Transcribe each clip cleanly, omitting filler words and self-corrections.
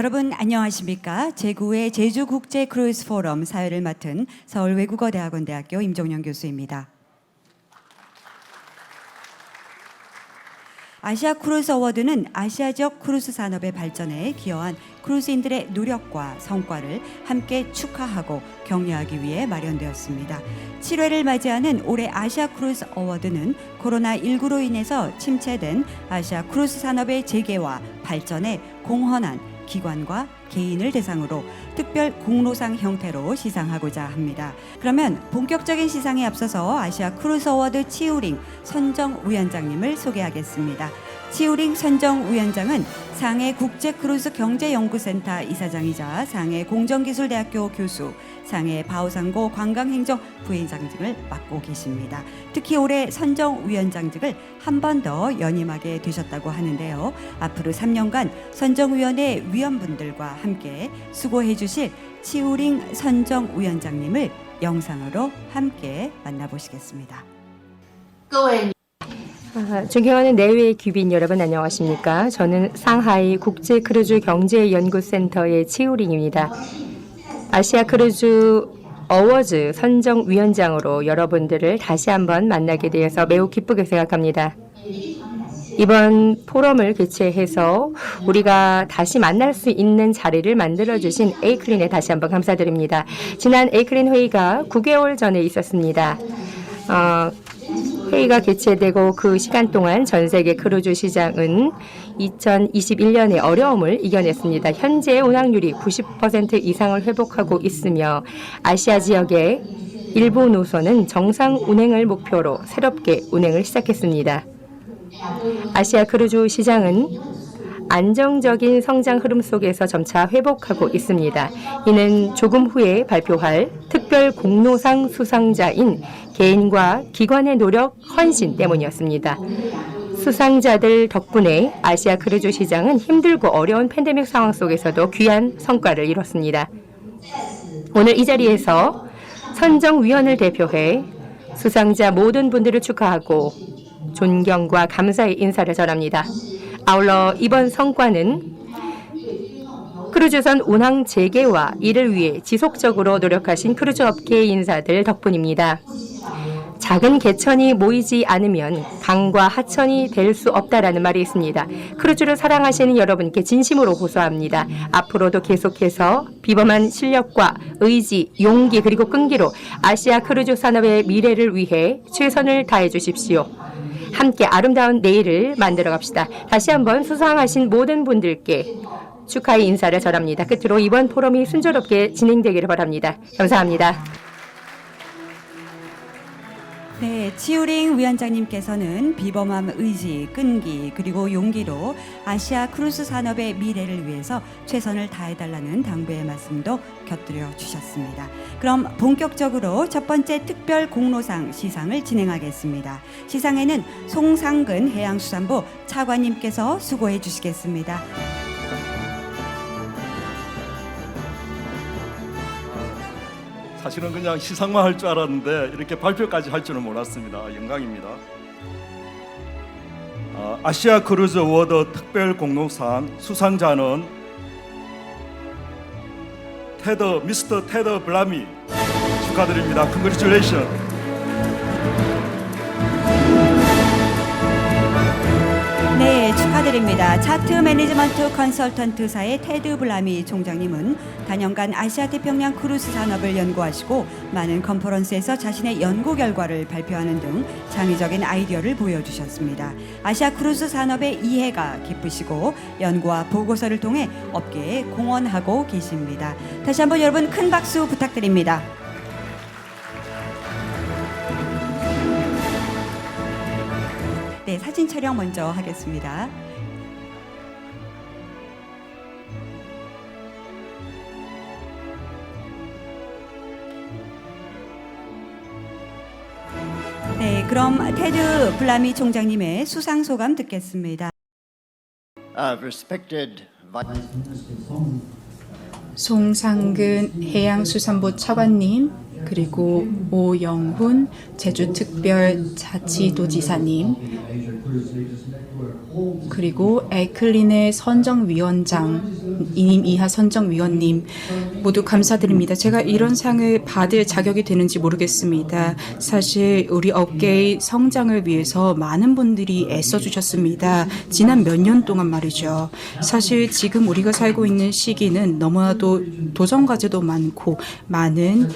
여러분 안녕하십니까? 제9회 제주국제크루즈 포럼 사회를 맡은 서울외국어대학원대학교 임종영 교수입니다. 아시아 크루즈 어워드는 아시아적 크루즈 산업의 발전에 기여한 크루즈인들의 노력과 성과를 함께 축하하고 격려하기 위해 마련되었습니다. 7회를 맞이하는 올해 아시아 크루즈 어워드는 코로나19로 인해서 침체된 아시아 크루즈 산업의 재개와 발전에 공헌한 기관과 개인을 대상으로 특별 공로상 형태로 시상하고자 합니다. 그러면 본격적인 시상에 앞서서 아시아 크루즈 어워드 치우링 선정위원장님을 소개하겠습니다. 치우링 선정위원장은 상해 국제크루즈경제연구센터 이사장이자 상해 공정기술대학교 교수, 상해 바오상고 관광행정 부회장직을 맡고 계십니다. 특히 올해 선정위원장직을 한 번 더 연임하게 되셨다고 하는데요. 앞으로 3년간 선정위원회 위원분들과 함께 수고해 주실 치우링 선정위원장님을 영상으로 함께 만나보시겠습니다. 존경하는 내외 귀빈 여러분 안녕하십니까? 저는 상하이 국제크루즈경제연구센터의 치우링입니다. 아시아 크루즈 어워즈 선정위원장으로 여러분들을 다시 한번 만나게 되어서 매우 기쁘게 생각합니다. 이번 포럼을 개최해서 우리가 다시 만날 수 있는 자리를 만들어주신 에이클린에 다시 한번 감사드립니다. 지난 에이클린 회의가 9개월 전에 있었습니다. 회의가 개최되고 그 시간 동안 전 세계 크루즈 시장은 2021년의 어려움을 이겨냈습니다. 현재 운항률이 90% 이상을 회복하고 있으며 아시아 지역의 일부 노선은 정상 운행을 목표로 새롭게 운행을 시작했습니다. 아시아 크루즈 시장은 안정적인 성장 흐름 속에서 점차 회복하고 있습니다. 이는 조금 후에 발표할 특별 공로상 수상자인 개인과 기관의 노력, 헌신 때문이었습니다. 수상자들 덕분에 아시아 크루즈 시장은 힘들고 어려운 팬데믹 상황 속에서도 귀한 성과를 이뤘습니다. 오늘 이 자리에서 선정위원을 대표해 수상자 모든 분들을 축하하고 존경과 감사의 인사를 전합니다. 아울러 이번 성과는 크루즈선 운항 재개와 이를 위해 지속적으로 노력하신 크루즈 업계 인사들 덕분입니다. 작은 개천이 모이지 않으면 강과 하천이 될 수 없다라는 말이 있습니다. 크루즈를 사랑하시는 여러분께 진심으로 호소합니다. 앞으로도 계속해서 비범한 실력과 의지, 용기 그리고 끈기로 아시아 크루즈 산업의 미래를 위해 최선을 다해 주십시오. 함께 아름다운 내일을 만들어 갑시다. 다시 한번 수상하신 모든 분들께 축하의 인사를 전합니다. 끝으로 이번 포럼이 순조롭게 진행되기를 바랍니다. 감사합니다. 네, 치우링 위원장님께서는 비범함 의지, 끈기 그리고 용기로 아시아 크루즈 산업의 미래를 위해서 최선을 다해달라는 당부의 말씀도 곁들여 주셨습니다. 그럼 본격적으로 첫 번째 특별 공로상 시상을 진행하겠습니다. 시상에는 송상근 해양수산부 차관님께서 수고해 주시겠습니다. 사실은 그냥 시상만 할 줄 알았는데 이렇게 발표까지 할 줄은 몰랐습니다. 영광입니다. 아시아 크루즈 어워드 특별 공로상 수상자는 미스터 테드 블라미 축하드립니다. Congratulations. 네, 축하드립니다. 차트 매니지먼트 컨설턴트사의 테드 블라미 총장님은 단연간 아시아 태평양 크루즈 산업을 연구하시고 많은 컨퍼런스에서 자신의 연구 결과를 발표하는 등 창의적인 아이디어를 보여주셨습니다. 아시아 크루즈 산업의 이해가 깊으시고 연구와 보고서를 통해 업계에 공헌하고 계십니다. 다시 한번 여러분 큰 박수 부탁드립니다. 네, 사진 촬영 먼저 하겠습니다. 네, 그럼 테드 블라미 총장님의 수상 소감 듣겠습니다. 송상근 해양수산부 차관님, 그리고 오영훈 제주특별자치도지사님, 그리고 에클린의 선정위원장, 이하 선정위원님 모두 감사드립니다. 제가 이런 상을 받을 자격이 되는지 모르겠습니다. 사실 우리 업계의 성장을 위해서 많은 분들이 애써주셨습니다. 지난 몇 년 동안 말이죠. 사실 지금 우리가 살고 있는 시기는 너무나도 도전과제도 많고 많은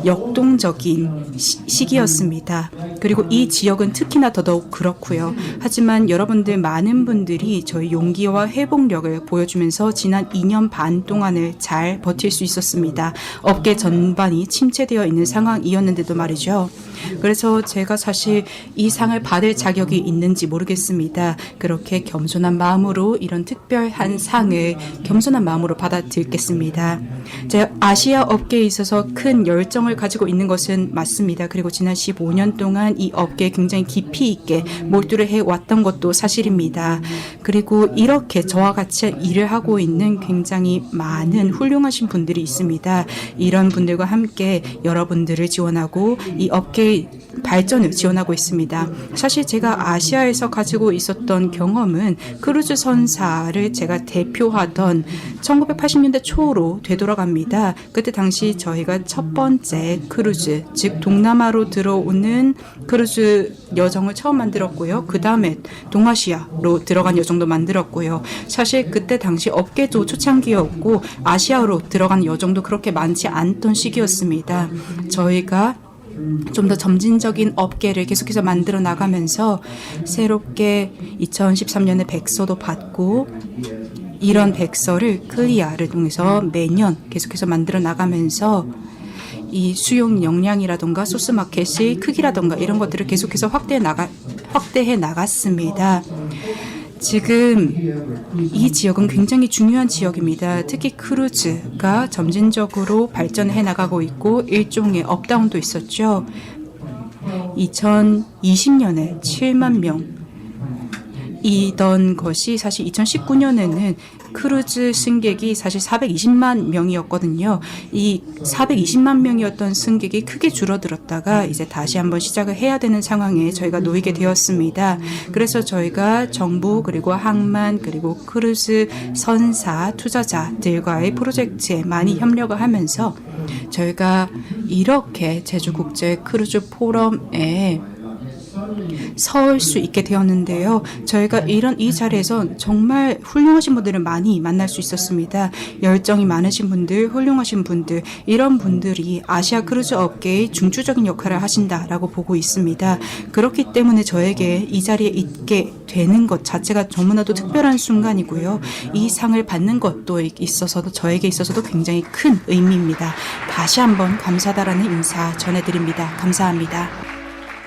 역동적인 시기였습니다. 그리고 이 지역은 특히나 더더욱 그렇고요. 하지만 여러분들 많은 분들이 저희 용기와 회복력을 보여주면서 지난 2년 반 동안을 잘 버틸 수 있었습니다. 업계 전반이 침체되어 있는 상황이었는데도 말이죠. 그래서 제가 사실 이 상을 받을 자격이 있는지 모르겠습니다. 그렇게 겸손한 마음으로 이런 특별한 상을 겸손한 마음으로 받아들겠습니다. 제가 아시아 업계에 있어서 큰 열정을 가지고 있는 것은 맞습니다. 그리고 지난 15년 동안 이 업계에 굉장히 깊이 있게 몰두를 해왔던 것도 사실입니다. 그리고 이렇게 저와 같이 일을 하고 있는 굉장히 많은 훌륭하신 분들이 있습니다. 이런 분들과 함께 여러분들을 지원하고 이 업계의 발전을 지원하고 있습니다. 사실 제가 아시아에서 가지고 있었던 경험은 크루즈 선사를 제가 대표하던 1980년대 초로 되돌아갑니다. 그때 당시 저희가 첫 번째 크루즈, 즉 동남아로 들어오는 크루즈 여정을 처음 만들었고요. 그 다음에 동아시아로 들어간 여정도 만들었고요. 사실 그때 당시 업계도 초창기였고 아시아로 들어간 여정도 그렇게 많지 않던 시기였습니다. 저희가 좀 더 점진적인 업계를 계속해서 만들어 나가면서 새롭게 2013년에 백서도 받고 이런 백서를 클리아를 통해서 매년 계속해서 만들어 나가면서 이 수용 역량이라던가 소스 마켓의 크기라던가 이런 것들을 계속해서 확대해 나갔습니다. 지금 이 지역은 굉장히 중요한 지역입니다. 특히 크루즈가 점진적으로 발전해 나가고 있고 일종의 업다운도 있었죠. 2020년에 7만 명이던 것이 사실 2019년에는 크루즈 승객이 사실 420만 명이었거든요. 이 420만 명이었던 승객이 크게 줄어들었다가 이제 다시 한번 시작을 해야 되는 상황에 저희가 놓이게 되었습니다. 그래서 저희가 정부 그리고 항만 그리고 크루즈 선사 투자자들과의 프로젝트에 많이 협력을 하면서 저희가 이렇게 제주국제 크루즈 포럼에 설 수 있게 되었는데요. 저희가 이 자리에서 정말 훌륭하신 분들을 많이 만날 수 있었습니다. 열정이 많으신 분들, 훌륭하신 분들, 이런 분들이 아시아 크루즈 업계의 중추적인 역할을 하신다라고 보고 있습니다. 그렇기 때문에 저에게 이 자리에 있게 되는 것 자체가 너무나도 특별한 순간이고요. 이 상을 받는 것도 있어서도 저에게 있어서도 굉장히 큰 의미입니다. 다시 한번 감사하다라는 인사 전해드립니다. 감사합니다.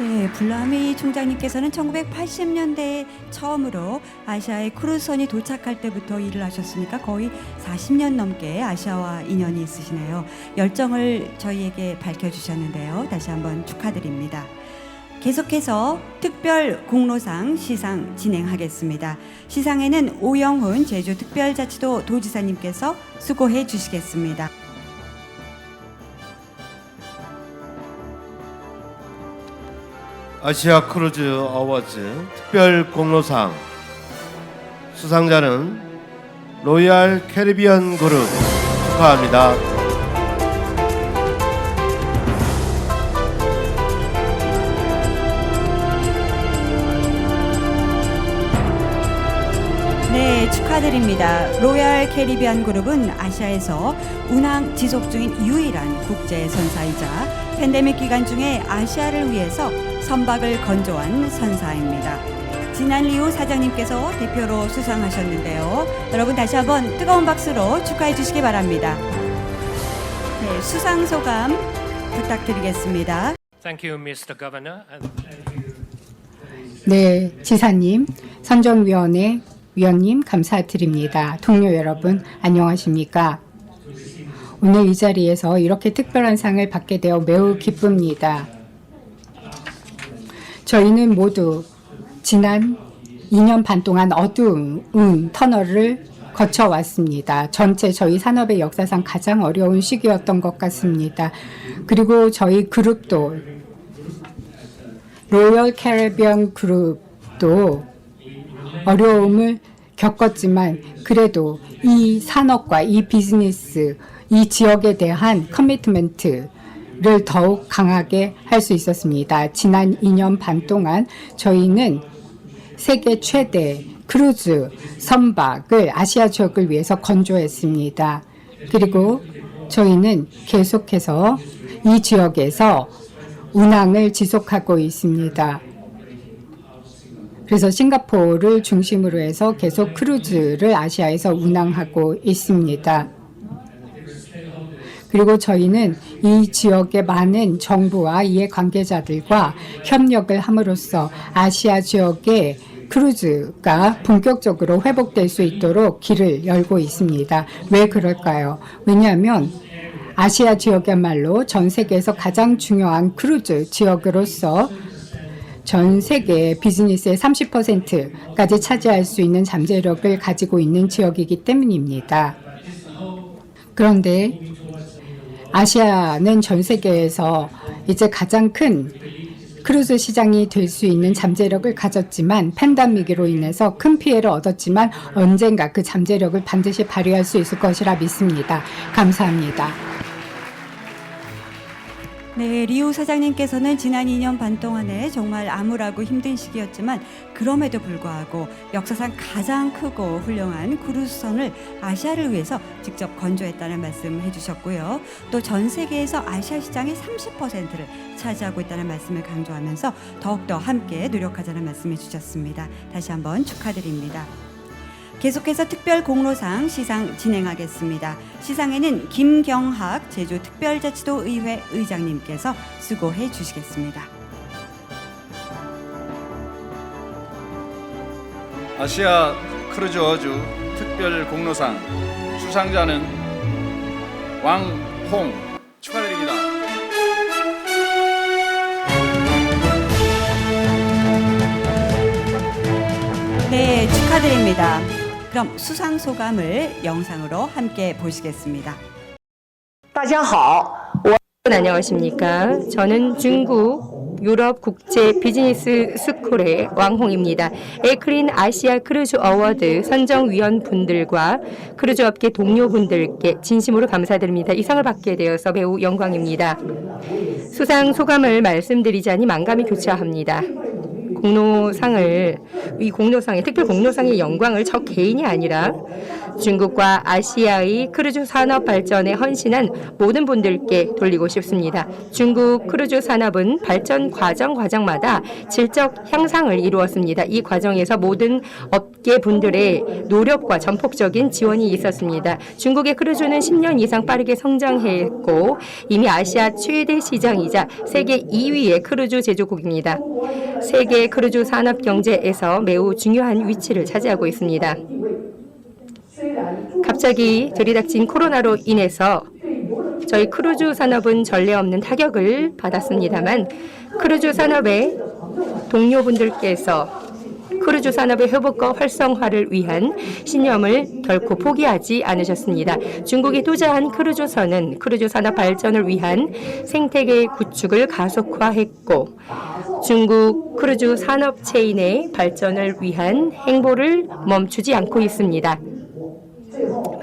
네, 블라미 총장님께서는 1980년대에 처음으로 아시아에 크루즈선이 도착할 때부터 일을 하셨으니까 거의 40년 넘게 아시아와 인연이 있으시네요. 열정을 저희에게 밝혀주셨는데요. 다시 한번 축하드립니다. 계속해서 특별 공로상 시상 진행하겠습니다. 시상에는 오영훈 제주특별자치도 도지사님께서 수고해 주시겠습니다. 아시아 크루즈 어워즈 특별 공로상 수상자는 로얄 캐리비안 그룹 축하합니다. 네, 축하드립니다. 로얄 캐리비안 그룹은 아시아에서 운항 지속 중인 유일한 국제 선사이자 팬데믹 기간 중에 아시아를 위해서 선박을 건조한 선사입니다. 진한리우 사장님께서 대표로 수상하셨는데요. 여러분 다시 한번 뜨거운 박수로 축하해 주시기 바랍니다. 네, 수상 소감 부탁드리겠습니다. Thank you, Mr. Governor. 네, 지사님, 선정위원회 위원님 감사드립니다. 동료 여러분 안녕하십니까? 오늘 이 자리에서 이렇게 특별한 상을 받게 되어 매우 기쁩니다. 저희는 모두 지난 2년 반 동안 어두운 터널을 거쳐왔습니다. 전체 저희 산업의 역사상 가장 어려운 시기였던 것 같습니다. 그리고 저희 그룹도 로열 캐리비안 그룹도 어려움을 겪었지만 그래도 이 산업과 이 비즈니스, 이 지역에 대한 커미트먼트를 더욱 강하게 할 수 있었습니다. 지난 2년 반 동안 저희는 세계 최대 크루즈 선박을 아시아 지역을 위해서 건조했습니다. 그리고 저희는 계속해서 이 지역에서 운항을 지속하고 있습니다. 그래서 싱가포르를 중심으로 해서 계속 크루즈를 아시아에서 운항하고 있습니다. 그리고 저희는 이 지역의 많은 정부와 이해 관계자들과 협력을 함으로써 아시아 지역의 크루즈가 본격적으로 회복될 수 있도록 길을 열고 있습니다. 왜 그럴까요? 왜냐하면 아시아 지역이야말로 전 세계에서 가장 중요한 크루즈 지역으로서 전 세계 비즈니스의 30%까지 차지할 수 있는 잠재력을 가지고 있는 지역이기 때문입니다. 그런데 아시아는 전 세계에서 이제 가장 큰 크루즈 시장이 될 수 있는 잠재력을 가졌지만 팬데믹으로 인해서 큰 피해를 얻었지만 언젠가 그 잠재력을 반드시 발휘할 수 있을 것이라 믿습니다. 감사합니다. 네, 리우 사장님께서는 지난 2년 반 동안에 정말 암울하고 힘든 시기였지만 그럼에도 불구하고 역사상 가장 크고 훌륭한 크루즈선을 아시아를 위해서 직접 건조했다는 말씀 해주셨고요. 또 전 세계에서 아시아 시장의 30%를 차지하고 있다는 말씀을 강조하면서 더욱더 함께 노력하자는 말씀해 주셨습니다. 다시 한번 축하드립니다. 계속해서 특별 공로상 시상 진행하겠습니다. 시상에는 김경학 제주특별자치도 의회 의장님께서 수고해 주시겠습니다. 아시아 크루즈 어주 특별 공로상 수상자는 왕홍 축하드립니다. 네, 축하드립니다. 그럼 수상 소감을 영상으로 함께 보시겠습니다. 大家好， 안녕하십니까. 저는 중국 유럽 국제 비즈니스 스쿨의 왕홍입니다. 에클린 아시아 크루즈 어워드 선정위원분들과 크루즈 업계 동료분들께 진심으로 감사드립니다. 이 상을 받게 되어서 매우 영광입니다. 수상 소감을 말씀드리자니 만감이 교차합니다. 이 공로상의 특별 공로상의 영광을 저 개인이 아니라 중국과 아시아의 크루즈 산업 발전에 헌신한 모든 분들께 돌리고 싶습니다. 중국 크루즈 산업은 발전 과정마다 질적 향상을 이루었습니다. 이 과정에서 모든 업계 분들의 노력과 전폭적인 지원이 있었습니다. 중국의 크루즈는 10년 이상 빠르게 성장했고 이미 아시아 최대 시장이자 세계 2위의 크루즈 제조국입니다. 세계 크루즈 산업 경제에서 매우 중요한 위치를 차지하고 있습니다. 갑자기 들이닥친 코로나로 인해서 저희 크루즈 산업은 전례 없는 타격을 받았습니다만 크루즈 산업의 동료분들께서 크루즈 산업의 회복과 활성화를 위한 신념을 결코 포기하지 않으셨습니다. 중국이 투자한 크루즈선은 크루즈 산업 발전을 위한 생태계 구축을 가속화했고 중국 크루즈 산업 체인의 발전을 위한 행보를 멈추지 않고 있습니다.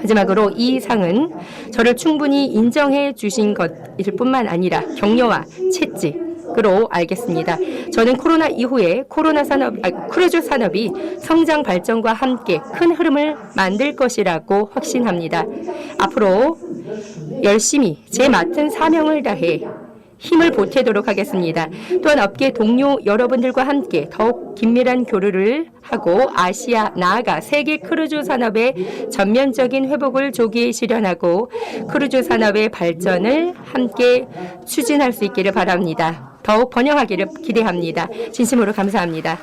마지막으로 이 상은 저를 충분히 인정해 주신 것일 뿐만 아니라 격려와 채찍으로 알겠습니다. 저는 코로나 이후에 크루즈 산업이 성장 발전과 함께 큰 흐름을 만들 것이라고 확신합니다. 앞으로 열심히 제 맡은 사명을 다해 힘을 보태도록 하겠습니다. 또한 업계 동료 여러분들과 함께 더욱 긴밀한 교류를 하고 아시아 나아가 세계 크루즈 산업의 전면적인 회복을 조기에 실현하고 크루즈 산업의 발전을 함께 추진할 수 있기를 바랍니다. 더욱 번영하기를 기대합니다. 진심으로 감사합니다.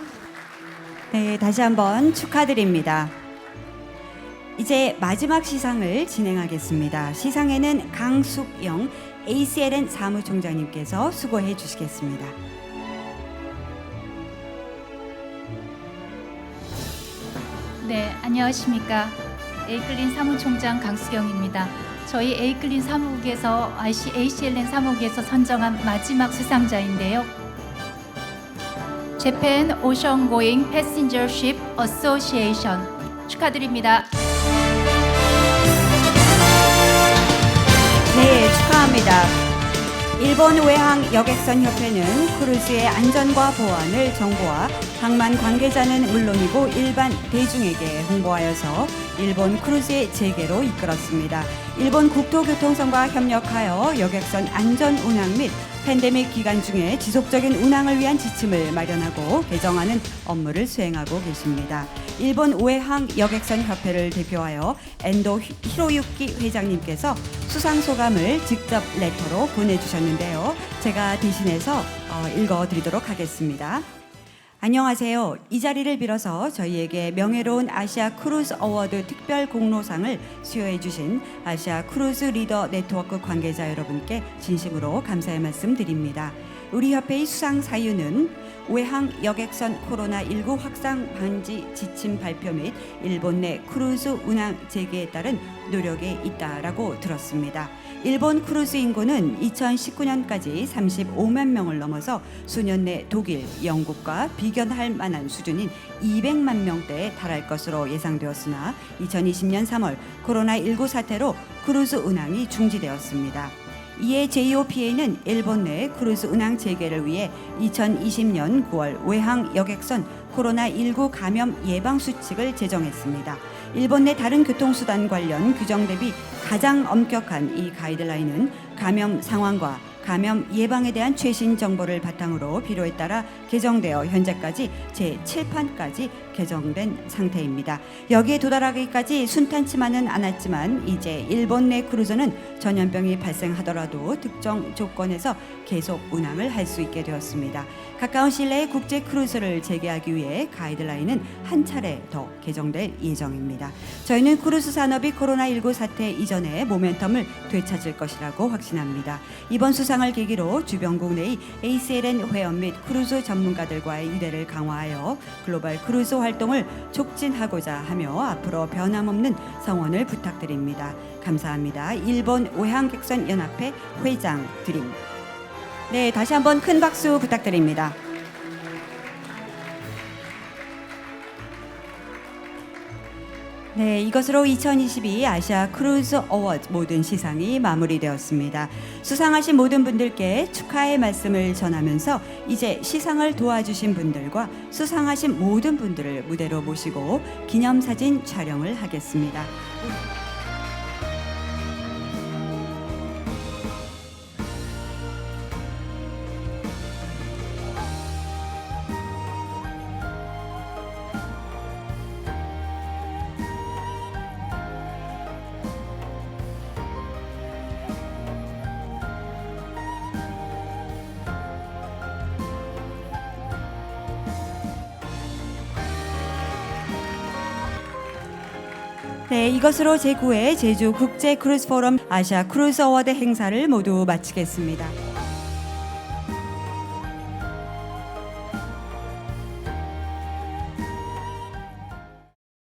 네, 다시 한번 축하드립니다. 이제 마지막 시상을 진행하겠습니다. 시상에는 강숙영 ACLN 사무총장님께서 수고해 주시겠습니다. 네, 안녕하십니까. 에이클린 사무총장 강수경입니다. 저희 에이클린 사무국에서 ACLN 사무국에서 선정한 마지막 수상자인데요. Japan Ocean Going Passenger Ship Association 축하드립니다. 네, 축하합니다. 일본 외항 여객선 협회는 크루즈의 안전과 보안을 정보와 항만 관계자는 물론이고 일반 대중에게 홍보하여서 일본 크루즈의 재개로 이끌었습니다. 일본 국토교통청과 협력하여 여객선 안전 운항 및 팬데믹 기간 중에 지속적인 운항을 위한 지침을 마련하고 개정하는 업무를 수행하고 계십니다. 일본 외항 여객선 협회를 대표하여 엔도 히로유키 회장님께서 수상 소감을 직접 레터로 보내주셨는데요. 제가 대신해서 읽어드리도록 하겠습니다. 안녕하세요. 이 자리를 빌어서 저희에게 명예로운 아시아 크루즈 어워드 특별 공로상을 수여해 주신 아시아 크루즈 리더 네트워크 관계자 여러분께 진심으로 감사의 말씀 드립니다. 우리 협회의 수상 사유는 외항 여객선 코로나19 확산 방지 지침 발표 및 일본 내 크루즈 운항 재개에 따른 노력에 있다라고 들었습니다. 일본 크루즈 인구는 2019년까지 35만 명을 넘어서 수년 내 독일, 영국과 비견할 만한 수준인 200만 명대에 달할 것으로 예상되었으나 2020년 3월 코로나19 사태로 크루즈 운항이 중지되었습니다. 이에 JOPA는 일본 내 크루즈 운항 재개를 위해 2020년 9월 외항 여객선 코로나19 감염 예방 수칙을 제정했습니다. 일본 내 다른 교통수단 관련 규정 대비 가장 엄격한 이 가이드라인은 감염 상황과 감염 예방에 대한 최신 정보를 바탕으로 필요에 따라 개정되어 현재까지 제7판까지 개정된 상태입니다. 여기에 도달하기까지 순탄치만은 않았지만 이제 일본 내 크루즈는 전염병이 발생하더라도 특정 조건에서 계속 운항을 할 수 있게 되었습니다. 가까운 시일 내에 국제 크루즈를 재개하기 위해 가이드라인은 한 차례 더 개정될 예정입니다. 저희는 크루즈 산업이 코로나19 사태 이전에 모멘텀을 되찾을 것이라고 확신합니다. 이번 수상을 계기로 주변국 내의 ACLN 회원 및 크루즈 전문가들과의 유대를 강화하여 글로벌 크루즈 활동을 촉진하고자 하며 앞으로 변함없는 성원을 부탁드립니다. 감사합니다. 일본 외항객선 연합회 회장 드림. 네, 다시 한번 큰 박수 부탁드립니다. 네, 이것으로 2022 아시아 크루즈 어워드 모든 시상이 마무리되었습니다. 수상하신 모든 분들께 축하의 말씀을 전하면서 이제 시상을 도와주신 분들과 수상하신 모든 분들을 무대로 모시고 기념사진 촬영을 하겠습니다. 네, 이것으로 제9회 제주 국제 크루즈 포럼 아시아 크루즈 어워드 행사를 모두 마치겠습니다.